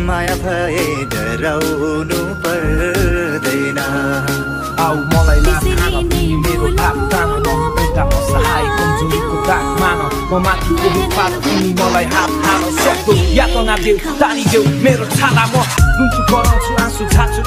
माया भए डराउनु पर्दैन आउ मलाई लाखान मेरो भाग तान एउटा असहाय कमजोरीको दाग मान म माथि कोही पार तिमी मलाई हात हाल सक्दो यातना देऊ तानी देऊ मेरो छाला म रुन्छु कराउँछु आँसु झाँछु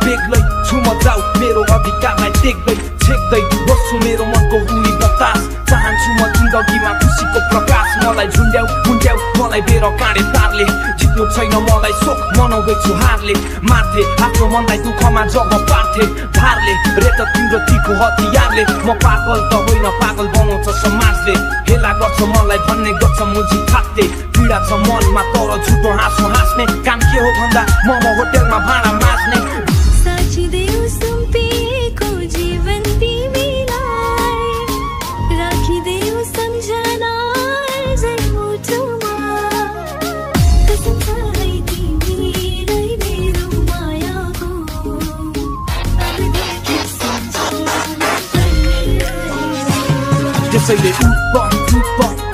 बेग्लै छु म जाऊ मेरो अधिकारलाई देख्दै छेक्दै बस्छु मेरो मनको उनी बतास चाहन्छु म जिन्दगीमा खुसीको प्रकाश मलाई झुन्ड्याउ मलाई बेर काँडे तारले जित्नु छैन मलाई सोख मनाउँदैछु हारले मार्थे आफ्नो मनलाई दुःखमा जब पार्थे भारले रेत तिम्रो तीको हतियारले म पागल त होइन पागल बनाउँछ समाजले हेला गर्छ मलाई भन्ने गर्छ मुजी थाक्थे पीडा छ मनमा तर झुटो हाँसो हाँस्ने काम के हो भन्दा म होटेलमा भाँडा माझ्ने साचिदेऊ सुम्पिएको जीवन तिमीलाई राखिदेऊ सम्झना अझै मुटुमा कसम छ है तिमीलाई मेरो मायाको त्यसैले उत्तर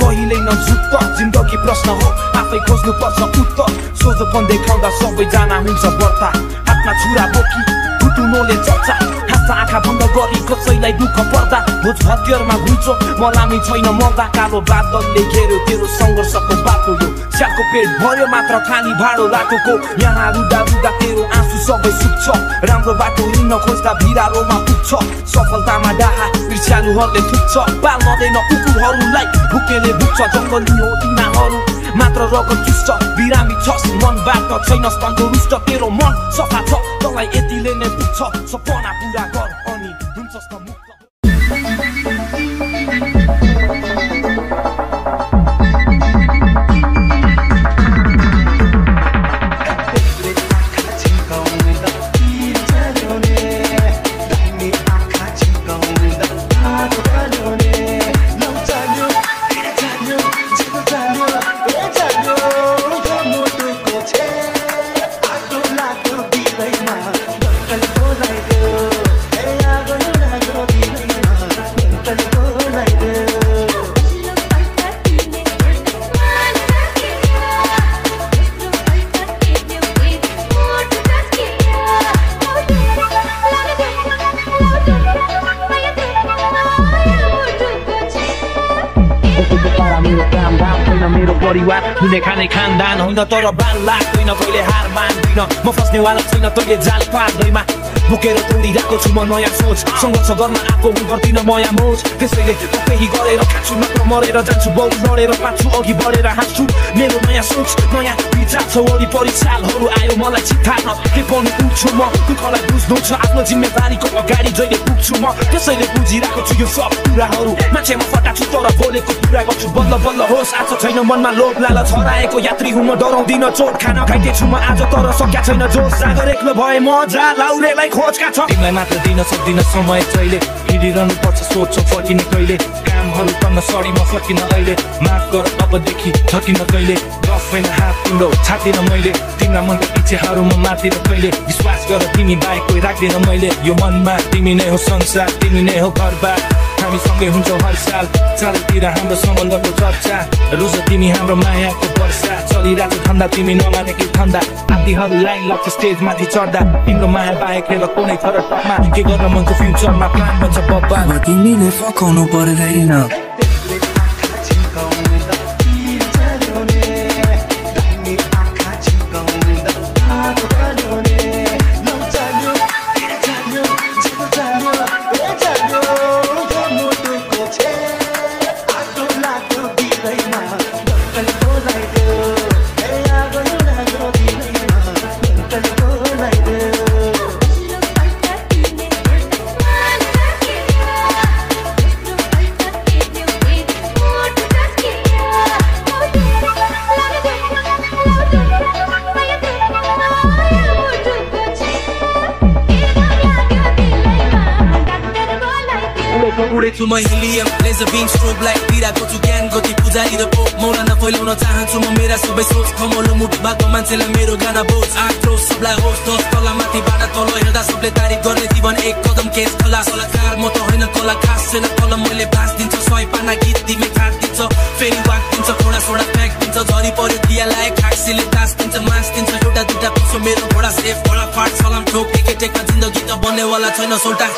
कहिल्यै नझुक्क जिन्दगी प्रश्न हो आफै खोज्नु पर्छ उत्तर सोझोपन देखाउँदा सबैजना हुन्छ व्रता हातमा छुरा बोकी टुटुनोले चर्चा हाँस्दा आँखा बन्द गरी कसैलाई दुःख पर्दा भोज हतियारमा घुल्छो मलामी छैन मर्दा कालो बादलले घेर्यो तेरो सङ्घर्षको बाटो यो स्यालको पेट भर्यो मात्र खाली भाडो रातोको यहाँ रुदा तेरो आँसु सबै सुक्छ राम्रो बाटो हिँड्न खोज्दा भिरालोमा पुग्छ सफलतामा डाहा ईर्ष्यालुहरूले थुक्छ पाल नदैन कुकुरहरूलाई भुकेले भुक्छ जङ्गली हो तिनीहरू मात्र रगत चुस्छ बिरामी छस् मनबाट छैनस् तन्दुरुस्त तेरो मन सफा छ तँलाई यतिले नै पुग्छ सपना पुरा गर अनि हुन्छस् त मुक्त हुने खाने खानदान होइन तर बाल लाग्दैन कहिले हार मान्दिन म फस्नेवाला छैन तैँले जाल पार्दैमा बोकेर तोडिरहेको छु म नयाँ सोच सङ्घर्ष गर्न आएको गर्दिन मया मोज त्यसैले केही गरेर खान्छु मात्र मरेर जान्छु बरु लडेर पाँच्छु अघि बढेर हाँस्छु मेरो नयाँ सोच नयाँ विचार छ वरिपरि सालहरू आयो मलाई चितार्न के पनि पुग्छु म दुःखलाई बुझ्नु छ आफ्नो जिम्मेदारीको अगाडि जहिले पुग्छु म त्यसैले बुझिरहेको छु यो सब कुराहरू मान्छे म फटा छु तर बोलेको पुरा गर्छु बल्ल बल्ल होस् आज छैन मनमा लोभ लालच हराएको यात्री हुँ म डराउँदिन चोट खान खाइदिएछु म आज तर सक्या छैन जोस सागर एक्लो भए मजा लाउरेलाई खोजका छ तिमीलाई मात्र दिन सक्दिन समय जहिले हिँडिरहनु पर्छ सोच फर्किने कहिले कामहरू गर्न सरी म फर्किन अहिले माफ गर अबदेखि थकिन कहिले गफैन हात तिम्रो छातिन मैले तिम्रा मनका इच्छाहरू म माथिर कहिले विश्वास गर तिमी बाहेक कोही राख्दिन मैले यो मनमा तिमी नै हो संसार तिमी नै हो घरबार हामी सँगै हुन्छौँ हर साल चालतिर हाम्रो सम्बन्धको चर्चा रोज तिमी हाम्रो मायाको वर्षा चलिरहेको धन्दा तिमी नमानेको धन्दा आदीहरूलाई लक्ष्य स्टेजमाथि चढ्दा तिम्रो माया बाहेक हेर कुनै फरक टकमा के गर्न मनको फ्युचरमा प्लान बन्छ बब्बा तिमीले फकाउनु पर्दैन उडेछु म helium laser beam strobe light दिइरहेको छु ज्ञान गति पुजारी र पोप मौलाना फैलाउन चाहन्छु म मेरा सबै सोच खमलो मुटु भएको मान्छेलाई मेरो गाना बोझ आक्रोश सबलाई होस् दस तल माथिबाट तल हेर्दा सबले तारिफ गर्ने जीवन एक कदम केस खलास कलाकार म त होइन कला खास छैन कलम मैले भाँस दिन्छ 100 पाना गीत तिमी काट दिन्छ फेरि वाक दिन्छ थोडा थोडा फ्याक दिन्छ दिन्छ झरी पर्यो दिया लाए खाक्सीले तास दिन्छ मास दिन्छ एउटा दुटा पुछो मेरो घोडा सेफ घोडा फाट सलाम ठोक टेकमा जिन्दगी त बन्नेवाला छैन सोल्टा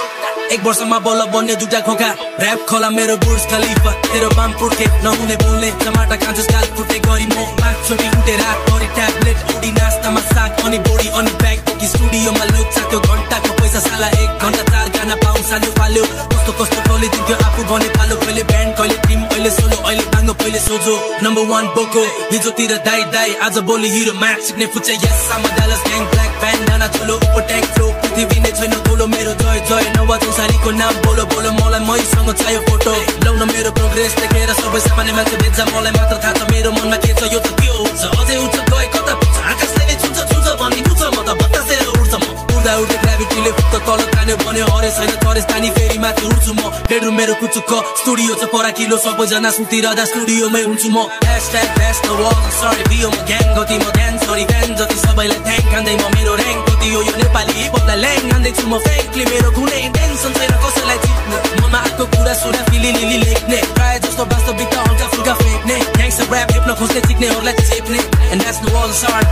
एक वर्षमा बल्ल बन्ने दुटा खोका र्याप खोला मेरो बुर्ज खलिफा तेरो बाम पुर्के नहुने बोल्ने टमाटा कान्छुस गाल फुटे गरी म पाँच छोटी उठे रात गरी ट्याब्लेट उडी नास्तामा साग अनि बोडी अनि ब्याग कि स्टुडियोमा लुक चाक्यो घन्टाको पैसा साला 1 घन्टा 4 गाना पाउँ सानो फाल्यो कस्तो कस्तो टोली दिन्थ्यो आफू बने पालो कहिले ब्यान्ड कहिले टिम अहिले सोलो अहिले बाङ्गो कहिले सोझो नम्बर 1 बोको हिजोतिर दाइ दाइ आज बोली हिरो म्याच सिक्ने फुच्चे यस सामा डालस ग्याङ ब्ल्याक ब्यान्ड नाना ठुलो उपर ट्याङ्क फ्लो पृथ्वी नै छैन ठुलो मेरो जय जय नवाजौँ सारीको नाम बोलो बोलो मलाई मैसँग चाहियो फोटो लाउन मेरो प्रोग्रेस देखेर सबै सामान्य मान्छे बेच्छ मलाई मात्र थाहा छ मेरो मनमा के छ यो त के हुन्छ अझै उच्च गए कता पुग्छ आकाशले नै छुन्छ छुन्छ भन्ने बुझ्छ म त बतासेर उड्छ म उड्दा उड्दै ग्राभिटीले फुक्त तल तान्यो भन्यो हरे छैन चरेस तानी फेरि माथि उड्छु म बेडरुम मेरो कुचुक्क स्टुडियो छ पराकिलो सबैजना सुतिरहँदा स्टुडियोमै हुन्छु म #, that's the wall, sorry बियो म ग्याङ गति म ध्यान सरी फ्यान जति सबैलाई थ्याङ्क हान्दै म मेरो र्याङ्क कति हो यो नेपाली हिपहपलाई ल्याङ हान्दैछु म फ्याङ्कली मेरो कुनै टेन्सन छैन कसैलाई जित्ने ममा आएको कुरा सुना फिली लिली लेख्ने प्रायः जस्तो वास्तविकता हल्का फुल्का फेक्ने ग्याङ्स्टर र्याप हेप्न खोज्ने सिक्नेहरूलाई चेप्ने and that's the wall, sorry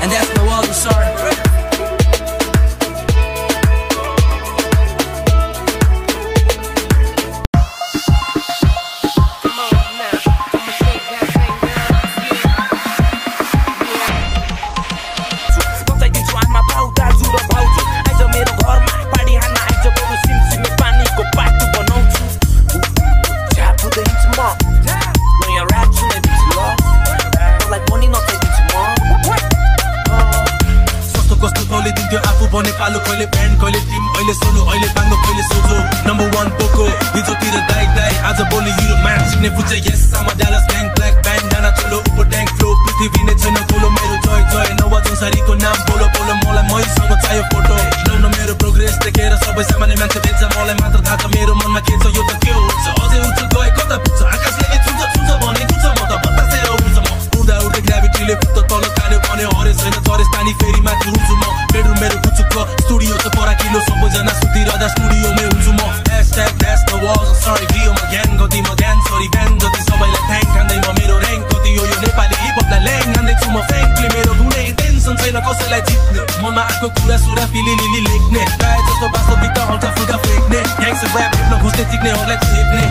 and that's the wall, sorry बने पालो कहिले ब्यान्ड कहिले टिम अहिले सोलो अहिले बाङ्गो कहिले सोझो नम्बर 1 बोको हिजोतिर दाइ दाइ आज बोली हिरो म्याच सिक्ने फुच्चे यस सामा डालस ग्याङ ब्ल्याक ब्यान्ड नाना ठुलो उपर ट्याङ्क फ्लो पृथ्वी नै छैन ठुलो मेरो जय जय नवाजौँ सारीको नाम बोलो बोलो मलाई मैसँग चाहियो फोटो लाउन मेरो प्रोग्रेस देखेर सबै सामान्य मान्छे बेच्छ मलाई मात्र थाहा छ मेरो मनमा के छ यो त के हुन्छ अझै उच्च गए कता पुग्छ आकाशले नै छुन्छ छुन्छ भन्ने बुझ्छ म त बतासेर उड्छ म उड्दा उड्दै ग्राभिटीले फुक्त तल तान्यो भन्यो हरे छैन चरेस तानी फेरि माथि उड्छु म बेडरुम मेरो कुचुक्क स्टुडियो छ पराकिलो सबैजना सुतिरहँदा स्टुडियोमै हुन्छु म #, that's the wall, sorry बियो म ग्याङ गति म ध्यान सरी फ्यान जति सबैलाई थ्याङ्क हान्दै म मेरो र्याङ्क कति हो यो नेपाली हिपहपलाई ल्याङ हान्दैछु म फ्याङ्कली मेरो कुनै टेन्सन छैन कसैलाई जित्ने मनमा आएको कुरा सुरा फिली लिली लेख्ने प्रायः जस्तो वास्तविकता हल्का फुल्का फेक्ने ग्याङ्स्टर र्याप हेप्न खोज्ने सिक्नेहरूलाई चेप्ने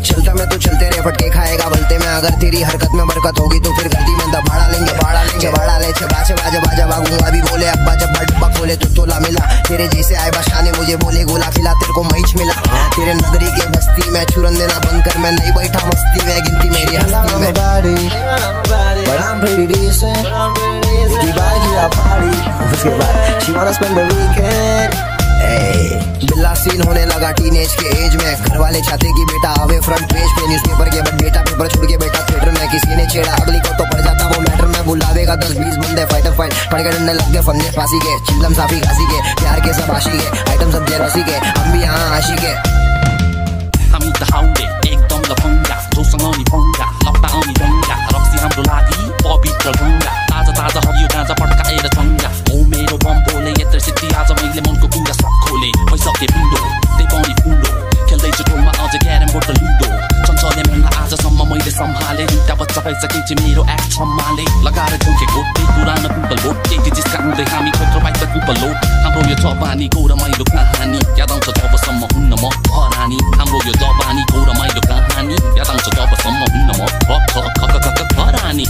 चलता मैं तो चलते रहे फटके खाएगा बोलते में अगर तेरी हरकत में बरकत होगी तो फिर गलती में दबाड़ा लेंगे भाड़ा ले बाजा भागूंगा अभी बोले अब्बा जब डब्बा खोले तो तोला मिला तेरे जैसे आए बशाने मुझे बोले गोला खिला तेरे को महीच मिला तेरे नगरी के बस्ती में चुरन देना बंद कर मैं नहीं बैठा मस्ती में गिनती मेरी हस्ती में but I'm pretty decent उसके बाद she wanna spend the weekend बिल्ला सीन होने लगा टीनेज के एज में घर वाले चाहते कि बेटा आवे फ्रंट पेज पे न्यूज़पेपर के बाद बेटा पेपर छोड़ के बेटा थिएटर में किसी ने छेड़ा अगली को तो पड़ जाता वो मैटर में बुलावेगा 10-20 बंदे फाइटर फाइट पड़ के डंडे लग गए फन्ने फांसी के चिल्लम साफी घासी के प्यार के सब आशी के आइटम सब जेलसी के हम भी यहाँ आशी के हामी त हाउडे एकदम लफङ्गा जोसँग नि पंगा लकडाउन नि दंगा रक्सी हाम्रो लागि पवित्र गंगा ताजा ताजा हरियो गाँजा पड्काएर चङ्गा ओ मेरो बम्बोले यत्र सिद्धि आज मैले मनको कुरा सब खोले भइसके पिण्डो त्यही पनि फुलो खेल्दैछु टोलमा अझ क्यारम बोर्ड र लुडो चञ्चले मनमा आजसम्म मैले सम्हाले दुईटा बच्चा भइसकेपछि मेरो एक्ट सम्हाले लगाएर ठोकेको त्यही पुरानो पिम्पल बोट केटी जिस्काउँदै हामी खोज्रो बाइक पिम्पल लोड हाम्रो यो जवानीको रमाइलो कहानी याद आउँछ जबसम्म हुन्न म हरानी हाम्रो यो जवानीको रमाइलो कहानी याद आउँछ जबसम्म हुन्न म हरानी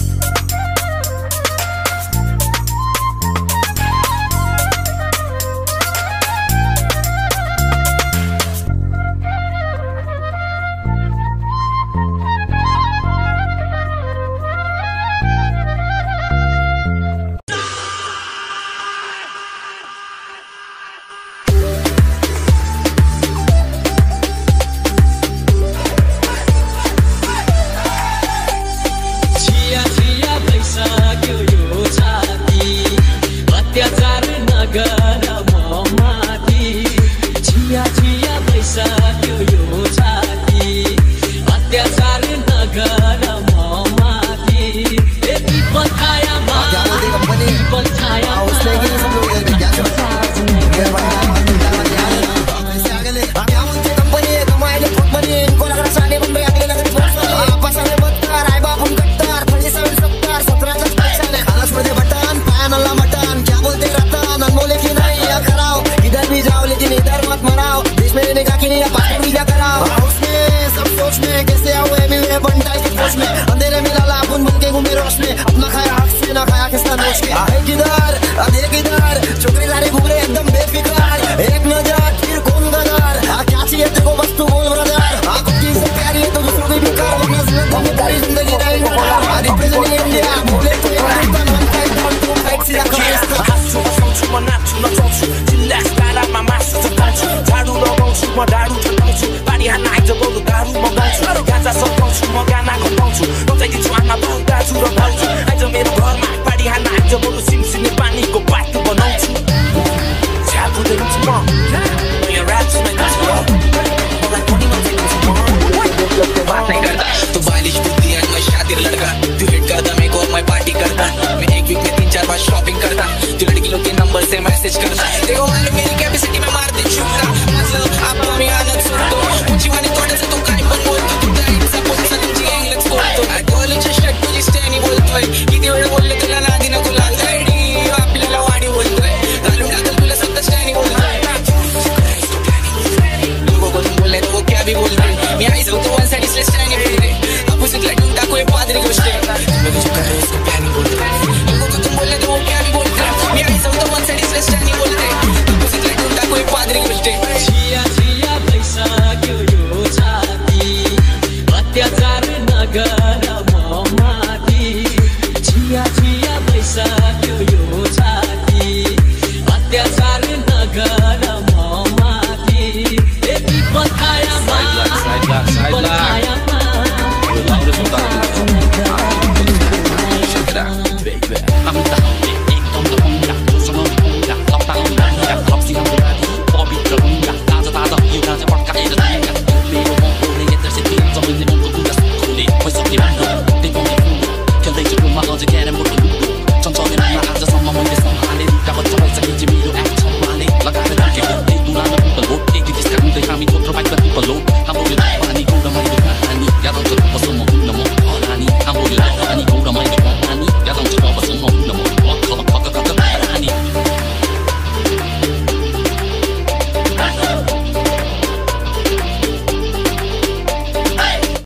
कि नहीं क्या करा उसमें सब सोच में कैसे हुए मिले बनता है सोच में अंधेरे में लाला बुन बुन के घूमे रोश में अपना खाया हक से ना खाया किसका नोच के आए किधर अधे किधर छोकरे सारे घूम रहे एकदम बेफिक्र एक नजर फिर कौन गदर क्या चाहिए तेरे को बस तू बोल ब्रदर आंखों की से प्यारी है तो दूसरों की भी कर वरना जिंदगी जिंदगी रहेगा रिप्रेजेंटिंग इंडिया बोले तो एकदम मन का एकदम तू फाइट से आकर हासु बसाउँछु म नाच्छु नचाउँछु चिल्लास तारामा मासु चटाउँछु झाडु लगाउँछु म दारू चटाउँछु पानी हान्न आइज बरु दारू मगाउँछु गाजा सताउँछु म गाना घटाउँछु बजाइदिन्छु आमा बाउ दाजु र भाउजू आइज मेरो घरमा पानी हान्न आइज बरु सिमसिमे पानीको बाटो बनाउँछु छ्यापु दिन्छु म नयाँ ऱ्याप्समा गाछु मलाई पनि बात नहीं करता तो बालिश बुद्धि है मैं शातिर लड़का तू हिट करता मेरे को मैं पार्टी करता मैं एक वीक में 3-4 बार शॉपिंग करता तू लड़की लोग के नंबर से मैसेज करता देखो मालूम मेरी कैपेसिटी में मार दे छूटा मतलब आपको मैं आनंद सुन दो मुझे वाले थोड़े से तो काय पण बोल तू डाइट सपोर्ट सा तुमची इंग्लिश बोलतो आई कॉलेजच्या शर्ट तुझी स्टॅनी बोलतोय किती वेळ बोलले तुला नादी नको लाजायडी आपल्याला वाडी बोलतोय घालून टाकल तुला सत्ता स्टॅनी बोलतोय लोगों को तुम बोलले तो वो क्या भी बोलते मैं आई जाऊँ तो वन साइड इसलिए स्टैंड नहीं बोलते अब उसे लटूं टाको ये पादरी गोष्टे मैं कुछ कर रहा हूँ उसको प्लानिंग बोलते लोगों को तुम बोलले तो वो क्या भी बोलते मैं आई जाऊँ तो वन साइड इसलिए स्टैंड नहीं बोलते अब उसे लटूं टाको ये पादरी गोष्टे छिया छिया पैसा क्यों यो जाती अत्याचार नगर माती छिया छिया पैसा क्यों यो जाती अत्याचार नगर माती एक बताया I'm the